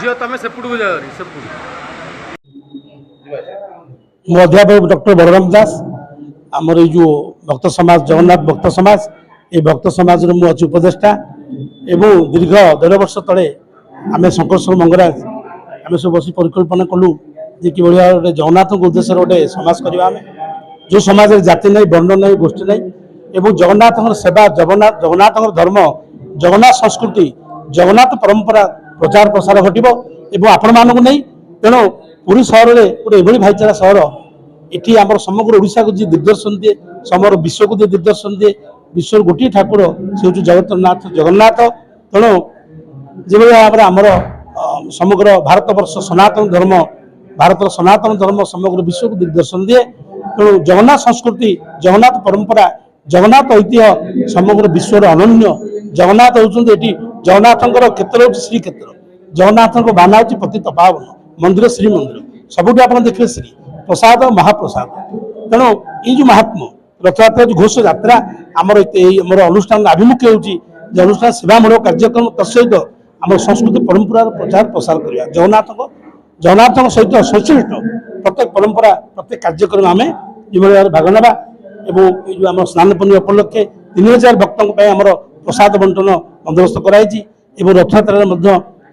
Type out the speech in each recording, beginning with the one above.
झील तुम सेपटू जा मो अध्यापक डॉक्टर बलराम दास आमर जो भक्त समाज जगन्नाथ भक्त समाज ये भक्त समाज मु अच्छी उपदेष्टा एवं दीर्घ 1.5 वर्ष तले आम शंकर मंगराज आम सब बस परिकल्पना कलु जे कि गोटे जगन्नाथ उद्देश्य गोटे समाज करवा आम जो समाज जाति नहीं वर्ण नहीं गोष्ठी नहीं एवं जगन्नाथ सेवा जगन्नाथ धर्म जगन्नाथ संस्कृति जगन्नाथ परंपरा प्रचार प्रसार घटव एवं आपण मानक नहीं तेणु पुरी सहर में गोटे एभली भाईचारा सहर ये आम समग्र ओडिशा को जी दिग्दर्शन दिए समग्र विश्व को जी दिग्दर्शन दिए विश्व गोटे ठाकुर से हूँ जगन्नाथ जगन्नाथ तेणु जो भाव आमर समग्र भारत वर्ष सनातन धर्म समग्र विश्व को दिग्दर्शन दिए तेणु जगन्नाथ संस्कृति जगन्नाथ परंपरा जगन्नाथ ऐतिह्य समग्र विश्व अनन्य जगन्नाथ होती जगन्नाथ क्षेत्र हूँ श्रीक्षेत्र जगन्नाथ बाना हूँ पतित पावन मंदिर श्री मंदिर सबुठ आप देखिए श्री प्रसाद महाप्रसाद तेणु ये जो महात्मा रथयात्रा जो घोष यात्रा आमर अनुष्ठान आभिमुख्य होती अनुष्ठान सेवामूलक कार्यक्रम तत्सहित आम संस्कृति परंपरा प्रचार प्रसार करवा जगन्नाथ सहित संश्लिष्ट प्रत्येक परंपरा प्रत्येक कार्यक्रम आम ये भाग ना जो आम स्नान पूर्णिमा उपलक्षे 3000 भक्तों प्रसाद बंटन बंदोबस्त कराई रथयात्रा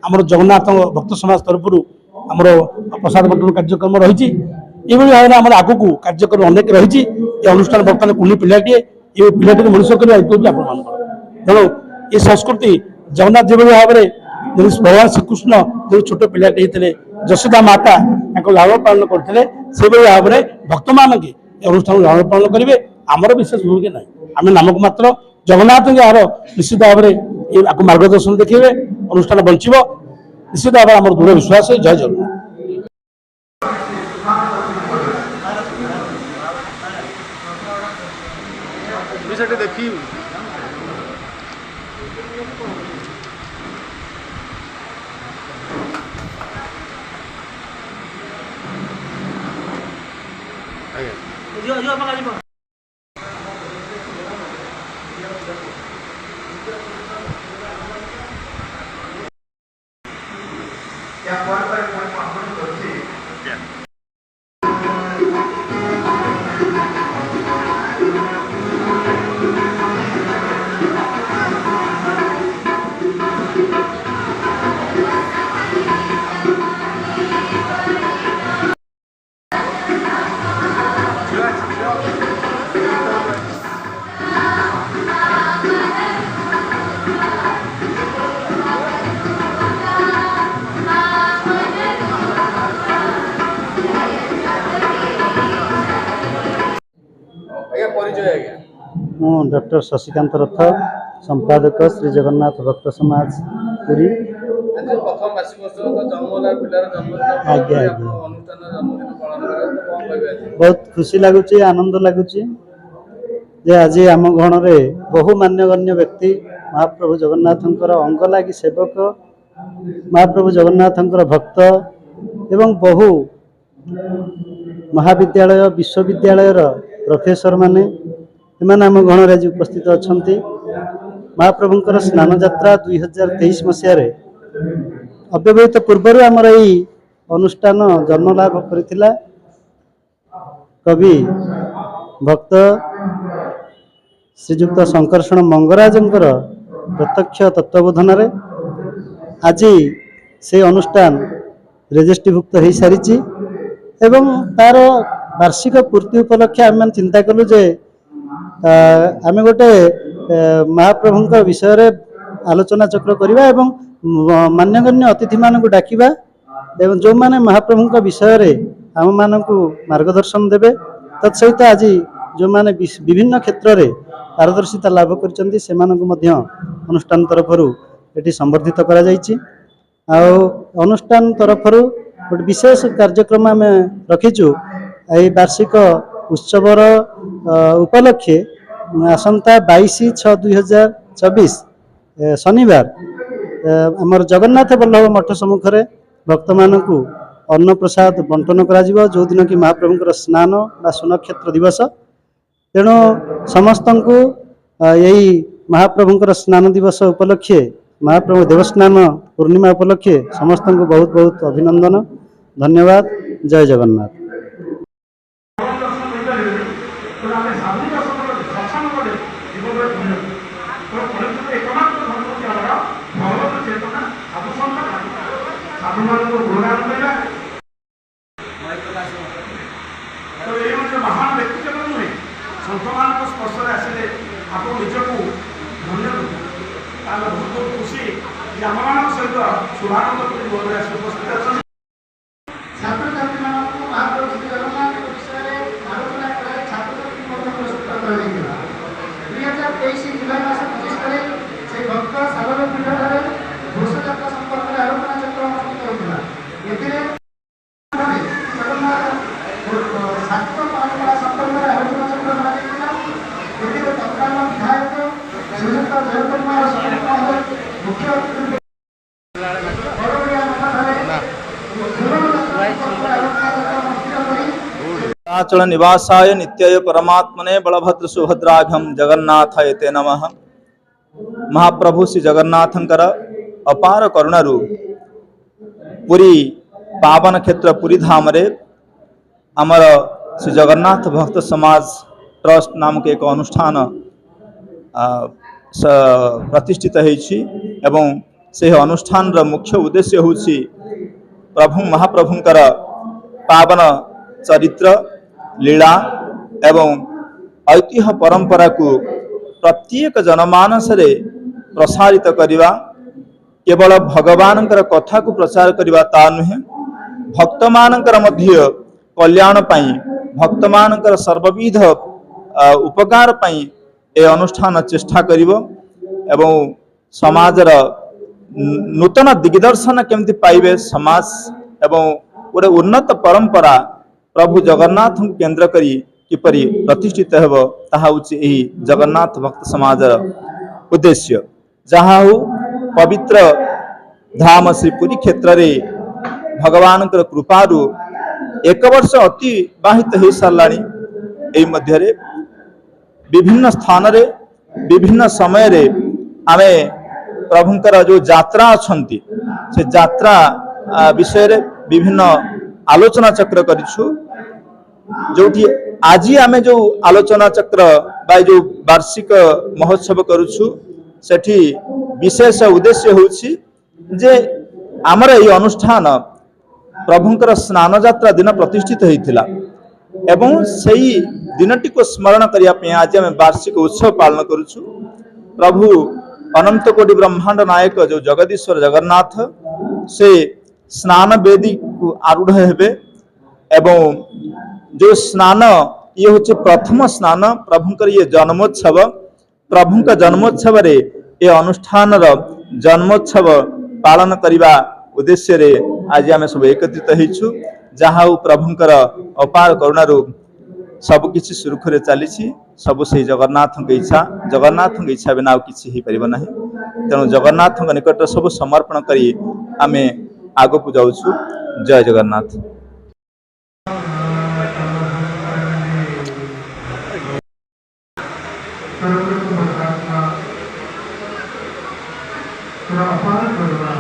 आमर जगन्नाथ भक्त समाज तरफ आमर प्रसाद बंटन कार्यक्रम रही भाव में आम आगू कार्यक्रम अनेक रही अनुष्ठान बर्तमान कुनी पिलाटे ये पिलाटी मनुष्य कर तेणु ये संस्कृति जगन्नाथ जो भाव में भगवान श्रीकृष्ण जो छोट पिलाटे होते यशोदा माता लालन पालन करते से भाव में भक्त मान अनुष्ठान लालन पालन करेंगे आमर विशेष भूमिका ना आम नामक मात्र जगन्नाथ यार निश्चित भाव में मार्गदर्शन देखिए अनुष्ठान बंचब निश्चित भाव आम दृढ़ विश्वास है। जय जगन्नाथ। देखी मु डॉक्टर शशिकांत रथ संपादक श्री जगन्नाथ भक्त समाज पुरी। आज्ञा बहुत खुशी लगुच आनंद लगुच आज आम गण में बहु मान्यगण्य व्यक्ति महाप्रभु जगन्नाथ अंग लगी सेवक महाप्रभु जगन्नाथ भक्त एवं बहु महाविद्यालय विश्वविद्यालय प्रोफेसर माने आम गण आज उपस्थित अच्छा महाप्रभुंकर स्नान यात्रा 2023 मसीह अव्यवहित पूर्वर आमर यही अनुष्ठान जन्म लाभ करथिला कवि भक्त श्रीजुक्त शंकरषण मंगराजंकर प्रत्यक्ष तत्वबोधन आज से अनुष्ठान रेजिस्ट्रीभुक्त हो सारी एवं तार वार्षिक पूर्ति उपलक्षे आम चिंता कलु जे आम गोटे महाप्रभु विषय रे आलोचना चक्र करवा एवं मान्यगण्य अतिथि मानक डाकिबा एवं जो माने महाप्रभु विषय रे आम मानक मार्गदर्शन देबे तत्सहित आज जो माने विभिन्न क्षेत्र रे पारदर्शिता लाभ करचंती से मानक मध्य अनुष्ठान तरफरु एटी संवर्धित करा जायछि आ अनुष्ठान तरफरु गोटे विशेष कार्यक्रम आम रखीचु ए वार्षिक उत्सवर उपलक्षे आसंता 22/6/2024 शनिवार आमर जगन्नाथ बल्लभ मठ सम्मुख में भक्त मानू अन्न प्रसाद बंटन करा जो दिन कि महाप्रभुंकर स्नान बा सुनक्षेत्र दिवस तेणु समस्त यही महाप्रभुंकर स्नान दिवस उपलक्षे महाप्रभु देवस्नान पूर्णिमा उपलक्षे समस्त को बहुत बहुत अभिनंदन धन्यवाद। जय जगन्नाथ। महान व्यक्ति जब नुहे सन्थ मान स्पर्श आसिले आप निजक धन्य बहुत खुशी आम मान सहित शुभानंद उपस्थित छात्र छात्री महाप्रभु श्री जगन्नाथ विषय आलोचना कर छात्र छात्री पुरस्कृत कर 2023 जुलाई मास 25 से भक्त सागर पीठ घोषयात्रा संपर्क में आलोचना चक्र अनुष्ठित होता है। छात्र परंपरा संपर्क में आलोचना चक्र बनाई तत्काल विधायक श्रीयुक्त जयकुमार मुख्य अरुणाचल निवासाय नित्याय परमात्मने बलभद्र सुभद्राभ्यम जगन्नाथाय ते नमः। महाप्रभु श्री जगन्नाथंकर अपार करुणारू पुरी पावन क्षेत्र पुरी धाम रे आमर श्री जगन्नाथ भक्त समाज ट्रस्ट नामक एक अनुष्ठान प्रतिष्ठित होइछि एवं से अनुष्ठान र मुख्य उद्देश्य होछि प्रभु महाप्रभुंकर पावन चरित्र लीला एवं ऐतिह्य परंपरा को प्रत्येक जनमानस रे प्रसारित करिवा केवल भगवान कथा को प्रचार करिवा ता नुहे भक्त मानकर मध्य कल्याण पाई भक्त मानकर सर्वविध उपकार पाई ए अनुष्ठान चेष्टा करिवो एवं समाजर नूतन दिग्दर्शन केमती पाइबे समाज एवं गोटे उन्नत परंपरा प्रभु जगन्नाथ केंद्र करी किपरि प्रतिष्ठित हेब ताहा होछि एही जगन्नाथ भक्त समाजर उद्देश्य। जहाँ हो पवित्र धाम श्री पुरी क्षेत्र रे भगवान कृपारू एक वर्ष अतिबाहित हो साराणी एही मध्य रे विभिन्न स्थान रे विभिन्न समय रे आमे प्रभुंकर जो यात्रा अछंती से यात्रा विषय रे विभिन्न आलोचना चक्र करिछु जो आज आमे जो आलोचना चक्र बा जो वार्षिक महोत्सव करुछु सेठी विशेष उद्देश्य होछि जे आमर एही अनुष्ठान प्रभुंकर स्नान यात्रा दिन प्रतिष्ठित होइथिला एवं सेही दिनटी को स्मरण करिया पे आज आमे वार्षिक उत्सव पालन करुछु। प्रभु अनंत कोटि ब्रह्मांड नायक जो जगदीश्वर जगन्नाथ से स्नान वेदी को आरूढ़ हेबे एवं जो स्नान ये होचे प्रथम स्नान प्रभुंकर ये जन्मोत्सव प्रभुंका जन्मोत्सव रे ये अनुष्ठान रो जन्मोत्सव पालन करिवा उद्देश्य रे आज आमे सब एकत्रित हेछु। जहाँ प्रभुंकर अपार करुणारू सब किछि सुरखुरे चलीछि सब से जगन्नाथ के इच्छा बिना किछि ही परिबो नाही तेणु जगन्नाथ निकट सब समर्पण करी आमे आगो को जाउछु। जय जगन्नाथ। अपार करुणा